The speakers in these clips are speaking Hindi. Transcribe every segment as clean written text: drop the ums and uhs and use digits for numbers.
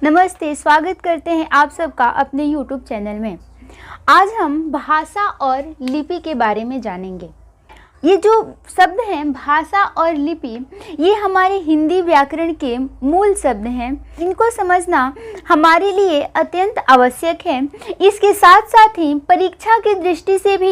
नमस्ते, स्वागत करते हैं आप सबका अपने YouTube चैनल में। आज हम भाषा और लिपि के बारे में जानेंगे। ये जो शब्द हैं भाषा और लिपि, ये हमारे हिंदी व्याकरण के मूल शब्द हैं। इनको समझना हमारे लिए अत्यंत आवश्यक है। इसके साथ साथ ही परीक्षा की दृष्टि से भी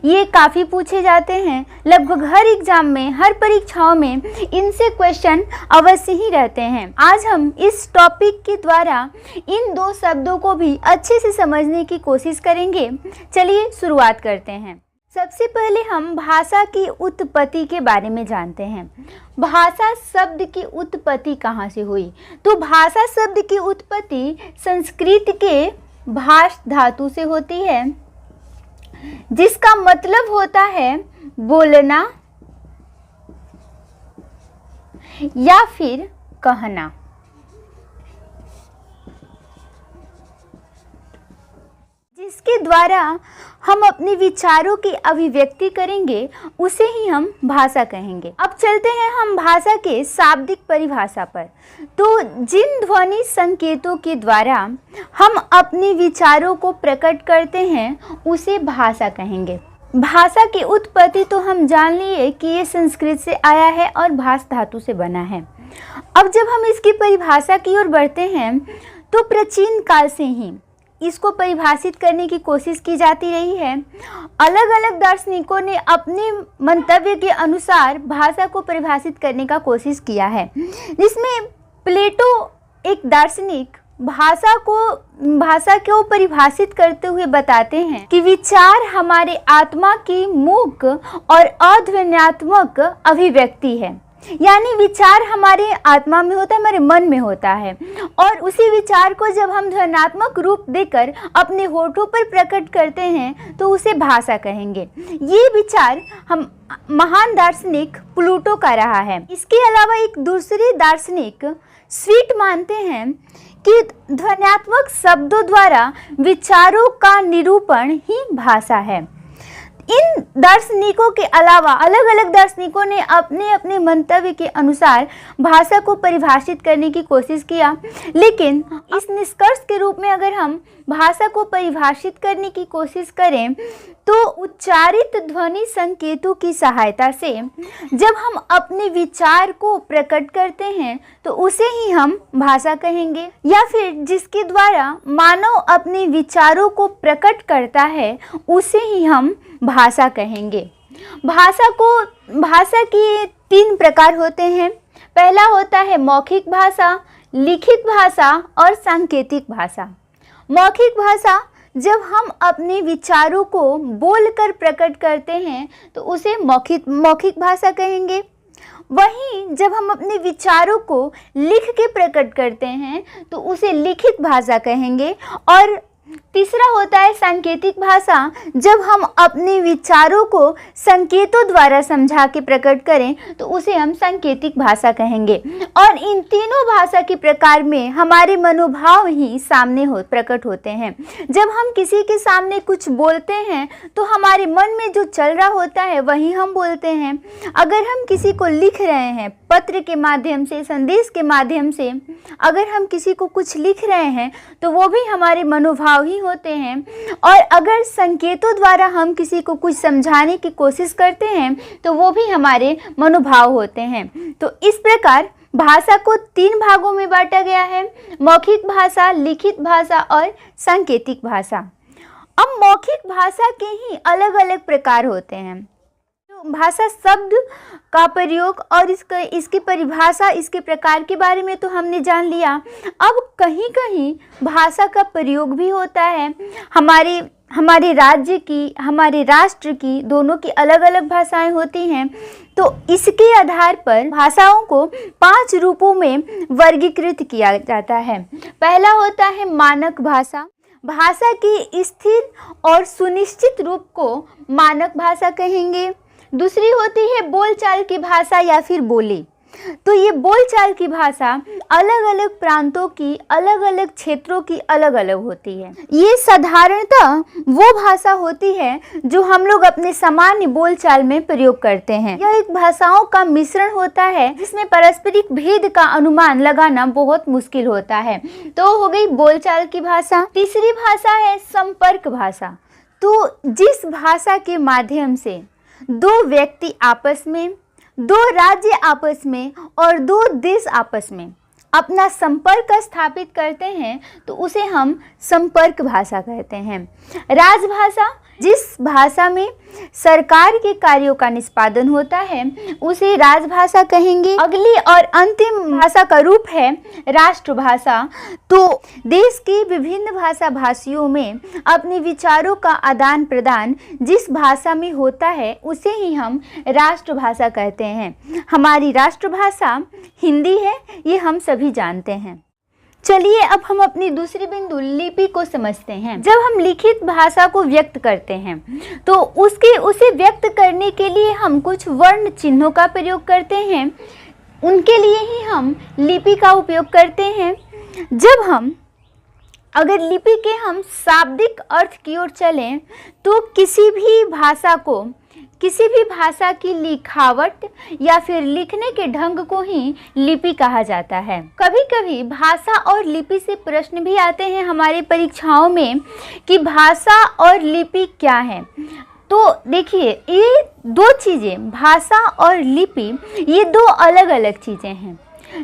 ये काफ़ी पूछे जाते हैं। लगभग हर एग्जाम में, हर परीक्षाओं में इनसे क्वेश्चन अवश्य ही रहते हैं। आज हम इस टॉपिक के द्वारा इन दो शब्दों को भी अच्छे से समझने की कोशिश करेंगे। चलिए शुरुआत करते हैं। सबसे पहले हम भाषा की उत्पत्ति के बारे में जानते हैं। भाषा शब्द की उत्पत्ति कहाँ से हुई? तो भाषा शब्द की उत्पत्ति संस्कृत के भाष धातु से होती है, जिसका मतलब होता है बोलना या फिर कहना। जिसके द्वारा हम अपने विचारों की अभिव्यक्ति करेंगे, उसे ही हम भाषा कहेंगे। अब चलते हैं हम भाषा के शाब्दिक परिभाषा पर। तो जिन ध्वनि संकेतों के द्वारा हम अपने विचारों को प्रकट करते हैं, उसे भाषा कहेंगे। भाषा की उत्पत्ति तो हम जान लिए कि ये संस्कृत से आया है और भाष धातु से बना है। अब जब हम इसकी परिभाषा की ओर बढ़ते हैं, तो प्राचीन काल से ही इसको परिभाषित करने की कोशिश की जाती रही है। अलग अलग दार्शनिकों ने अपने मंतव्य के अनुसार भाषा को परिभाषित करने का कोशिश किया है, जिसमें प्लेटो एक दार्शनिक भाषा को परिभाषित करते हुए बताते हैं कि विचार हमारे आत्मा की मूक और अध्वन्यात्मक अभिव्यक्ति है। यानी विचार हमारे आत्मा में होता है, हमारे मन में होता है, और उसी विचार को जब हम ध्वन्यात्मक रूप देकर अपने होठों पर प्रकट करते हैं, तो उसे भाषा कहेंगे। ये विचार हम महान दार्शनिक प्लूटो का रहा है। इसके अलावा एक दूसरे दार्शनिक स्वीट मानते हैं कि ध्वन्यात्मक शब्दों द्वारा विचारों का निरूपण ही भाषा है। इन दार्शनिकों के अलावा अलग अलग दार्शनिकों ने अपने अपने मंतव्य के अनुसार भाषा को परिभाषित करने की कोशिश किया, लेकिन इस निष्कर्ष के रूप में अगर हम भाषा को परिभाषित करने की कोशिश करें, तो उच्चारित ध्वनि संकेतों की सहायता से जब हम अपने विचार को प्रकट करते हैं, तो उसे ही हम भाषा कहेंगे। या फिर जिसके द्वारा मानव अपने विचारों को प्रकट करता है, उसे ही हम भाषा कहेंगे। भाषा के 3 प्रकार होते हैं। पहला होता है मौखिक भाषा, लिखित भाषा और सांकेतिक भाषा। मौखिक भाषा जब हम अपने विचारों को बोलकर प्रकट करते हैं, तो उसे मौखिक भाषा कहेंगे। वहीं जब हम अपने विचारों को लिख के प्रकट करते हैं, तो उसे लिखित भाषा कहेंगे। और तीसरा होता है सांकेतिक भाषा। जब हम अपने विचारों को संकेतों द्वारा समझा के प्रकट करें, तो उसे हम सांकेतिक भाषा कहेंगे। और इन तीनों भाषा के प्रकार में हमारे मनोभाव ही सामने प्रकट होते हैं। जब हम किसी के सामने कुछ बोलते हैं, तो हमारे मन में जो चल रहा होता है वही हम बोलते हैं। अगर हम किसी को लिख रहे हैं, पत्र के माध्यम से, संदेश के माध्यम से अगर हम किसी को कुछ लिख रहे हैं, तो वो भी हमारे मनोभाव ही होते हैं। और अगर संकेतों द्वारा हम किसी को कुछ समझाने की कोशिश करते हैं, तो वो भी हमारे मनोभाव होते हैं। तो इस प्रकार भाषा को 3 भागों में बांटा गया है: मौखिक भाषा, लिखित भाषा और सांकेतिक भाषा। अब मौखिक भाषा के ही अलग अलग प्रकार होते हैं। भाषा शब्द का प्रयोग और इसकी परिभाषा, इसके प्रकार के बारे में तो हमने जान लिया। अब कहीं कहीं भाषा का प्रयोग भी होता है। हमारे राज्य की, हमारे राष्ट्र की, दोनों की अलग अलग भाषाएं होती हैं। तो इसके आधार पर भाषाओं को 5 रूपों में वर्गीकृत किया जाता है। पहला होता है मानक भाषा। भाषा की स्थिर और सुनिश्चित रूप को मानक भाषा कहेंगे। दूसरी होती है बोलचाल की भाषा या फिर बोली। तो ये बोलचाल की भाषा अलग अलग प्रांतों की, अलग अलग क्षेत्रों की अलग अलग होती है। ये साधारणतः वो भाषा होती है जो हम लोग अपने सामान्य बोलचाल में प्रयोग करते हैं। यह एक भाषाओं का मिश्रण होता है जिसमें पारस्परिक भेद का अनुमान लगाना बहुत मुश्किल होता है। तो हो गई बोलचाल की भाषा। तीसरी भाषा है संपर्क भाषा। तो जिस भाषा के माध्यम से दो व्यक्ति आपस में, दो राज्य आपस में और दो देश आपस में अपना संपर्क स्थापित करते हैं तो उसे हम संपर्क भाषा कहते हैं। राजभाषा, जिस भाषा में सरकार के कार्यों का निष्पादन होता है उसे राजभाषा कहेंगे। अगली और अंतिम भाषा का रूप है राष्ट्रभाषा। तो देश के विभिन्न भाषा भाषियों में अपने विचारों का आदान प्रदान जिस भाषा में होता है उसे ही हम राष्ट्रभाषा कहते हैं। हमारी राष्ट्रभाषा हिंदी है, ये हम सभी जानते हैं। चलिए अब हम अपनी दूसरी बिंदु लिपि को समझते हैं। जब हम लिखित भाषा को व्यक्त करते हैं तो उसे व्यक्त करने के लिए हम कुछ वर्ण चिन्हों का प्रयोग करते हैं। उनके लिए ही हम लिपि का उपयोग करते हैं। जब हम अगर लिपि के हम शाब्दिक अर्थ की ओर चलें तो किसी भी भाषा की लिखावट या फिर लिखने के ढंग को ही लिपि कहा जाता है। कभी कभी भाषा और लिपि से प्रश्न भी आते हैं हमारे परीक्षाओं में कि भाषा और लिपि क्या है। तो देखिए, ये दो चीज़ें, भाषा और लिपि, ये दो अलग अलग चीज़ें हैं।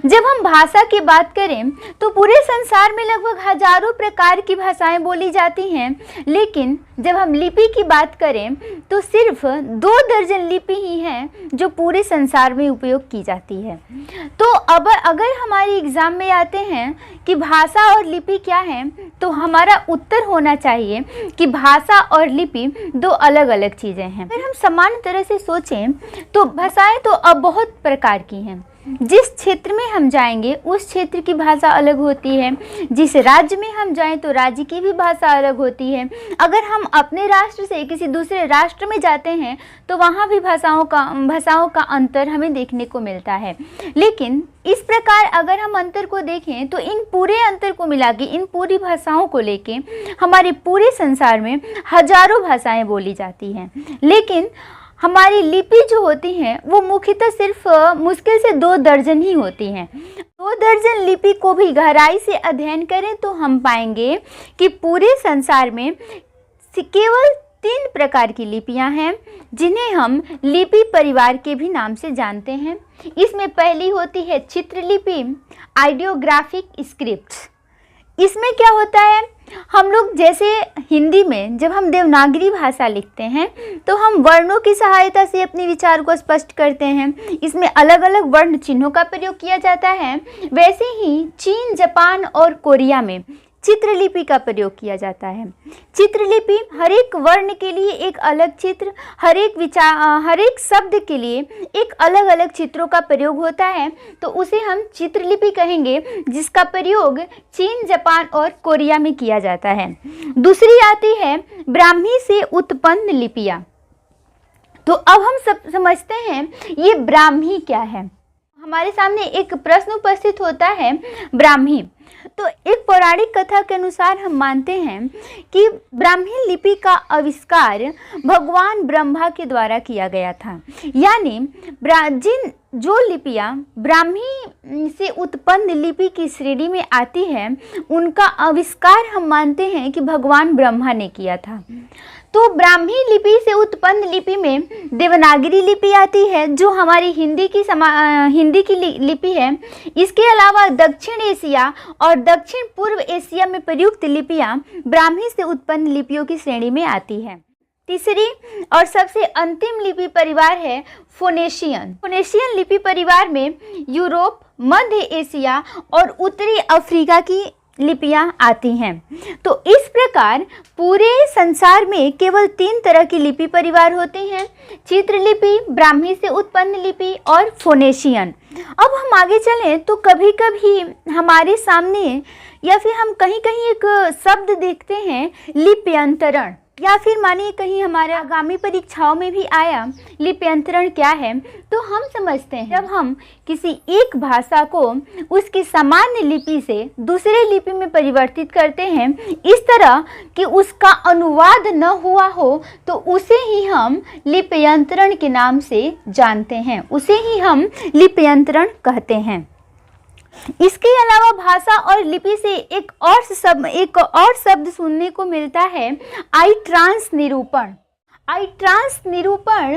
जब हम भाषा की बात करें तो पूरे संसार में लगभग हजारों प्रकार की भाषाएं बोली जाती हैं, लेकिन जब हम लिपि की बात करें तो सिर्फ 2 दर्जन लिपि ही हैं जो पूरे संसार में उपयोग की जाती है। तो अब अगर हमारे एग्ज़ाम में आते हैं कि भाषा और लिपि क्या है तो हमारा उत्तर होना चाहिए कि भाषा और लिपि 2 अलग अलग चीज़ें हैं। अगर हम सामान्य तरह से सोचें तो भाषाएं तो अब बहुत प्रकार की हैं। जिस क्षेत्र में हम जाएंगे उस क्षेत्र की भाषा अलग होती है। जिस राज्य में हम जाएं तो राज्य की भी भाषा अलग होती है। अगर हम अपने राष्ट्र से किसी दूसरे राष्ट्र में जाते हैं तो वहाँ भी भाषाओं का अंतर हमें देखने को मिलता है। लेकिन इस प्रकार अगर हम अंतर को देखें तो इन पूरे अंतर को मिला के, इन पूरी भाषाओं को लेके हमारे पूरे संसार में हजारों भाषाएं बोली जाती हैं। लेकिन हमारी लिपि जो होती हैं वो मुख्यतः सिर्फ मुश्किल से 2 दर्जन ही होती हैं। 2 दर्जन लिपि को भी गहराई से अध्ययन करें तो हम पाएंगे कि पूरे संसार में केवल 3 प्रकार की लिपियां हैं जिन्हें हम लिपि परिवार के भी नाम से जानते हैं। इसमें पहली होती है चित्रलिपि, आइडियोग्राफिक स्क्रिप्ट्स। इसमें क्या होता है, हम लोग जैसे हिंदी में जब हम देवनागरी भाषा लिखते हैं तो हम वर्णों की सहायता से अपने विचार को स्पष्ट करते हैं। इसमें अलग अलग वर्ण चिन्हों का प्रयोग किया जाता है। वैसे ही चीन, जापान और कोरिया में चित्रलिपि का प्रयोग किया जाता है। चित्रलिपि हर एक वर्ण के लिए एक अलग चित्र, हर एक शब्द के लिए एक अलग अलग चित्रों का प्रयोग होता है, तो उसे हम चित्रलिपि कहेंगे, जिसका प्रयोग चीन, जापान और कोरिया में किया जाता है। दूसरी आती है ब्राह्मी से उत्पन्न लिपियाँ। तो अब हम सब समझते हैं ये ब्राह्मी क्या है। हमारे सामने एक प्रश्न उपस्थित होता है ब्राह्मी। तो एक पौराणिक कथा के अनुसार हम मानते हैं कि ब्राह्मी लिपि का आविष्कार भगवान ब्रह्मा के द्वारा किया गया था। यानी जो लिपियाँ ब्राह्मी से उत्पन्न लिपि की श्रेणी में आती है उनका आविष्कार हम मानते हैं कि भगवान ब्रह्मा ने किया था। तो ब्राह्मी लिपि से उत्पन्न लिपि में देवनागरी लिपि आती है जो हमारी हिंदी की लिपि है। इसके अलावा दक्षिण एशिया और दक्षिण पूर्व एशिया में प्रयुक्त लिपियाँ ब्राह्मी से उत्पन्न लिपियों की श्रेणी में आती है। तीसरी और सबसे अंतिम लिपि परिवार है फोनेशियन। फोनेशियन लिपि परिवार में यूरोप, मध्य एशिया और उत्तरी अफ्रीका की लिपियां आती हैं। तो इस प्रकार पूरे संसार में केवल 3 तरह की लिपि परिवार होते हैं, चित्रलिपि, ब्राह्मी से उत्पन्न लिपि और फोनेशियन। अब हम आगे चलें तो कभी कभी हमारे सामने या फिर हम कहीं कहीं एक शब्द देखते हैं लिप्यंतरण। या फिर मानिए कहीं हमारे आगामी परीक्षाओं में भी आया लिप्यंतरण क्या है, तो हम समझते हैं जब हम किसी एक भाषा को उसकी सामान्य लिपि से दूसरे लिपि में परिवर्तित करते हैं इस तरह कि उसका अनुवाद न हुआ हो, तो उसे ही हम लिप्यंतरण के नाम से जानते हैं, उसे ही हम लिप्यंतरण कहते हैं। इसके अलावा भाषा और लिपि से एक और शब्द सुनने को मिलता है आई ट्रांस निरूपण। आई ट्रांस निरूपण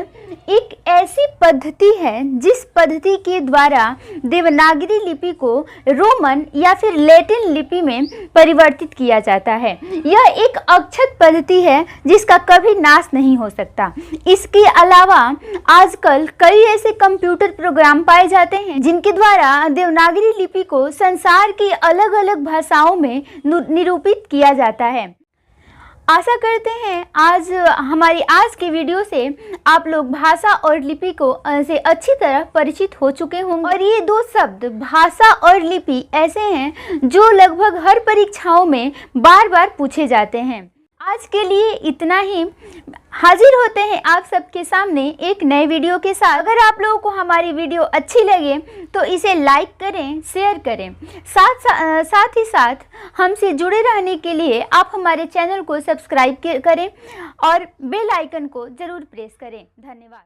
एक ऐसी पद्धति है जिस पद्धति के द्वारा देवनागरी लिपि को रोमन या फिर लैटिन लिपि में परिवर्तित किया जाता है। यह एक अक्षत पद्धति है जिसका कभी नाश नहीं हो सकता। इसके अलावा आजकल कई ऐसे कंप्यूटर प्रोग्राम पाए जाते हैं जिनके द्वारा देवनागरी लिपि को संसार की अलग अलग भाषाओं में निरूपित किया जाता है। आशा करते हैं हमारी आज की वीडियो से आप लोग भाषा और लिपि को से अच्छी तरह परिचित हो चुके होंगे। और ये दो शब्द भाषा और लिपि ऐसे हैं जो लगभग हर परीक्षाओं में बार बार पूछे जाते हैं। आज के लिए इतना ही। हाजिर होते हैं आप सबके सामने एक नए वीडियो के साथ। अगर आप लोगों को हमारी वीडियो अच्छी लगे तो इसे लाइक करें, शेयर करें। साथ ही साथ हमसे जुड़े रहने के लिए आप हमारे चैनल को सब्सक्राइब करें और बेल आइकन को ज़रूर प्रेस करें। धन्यवाद।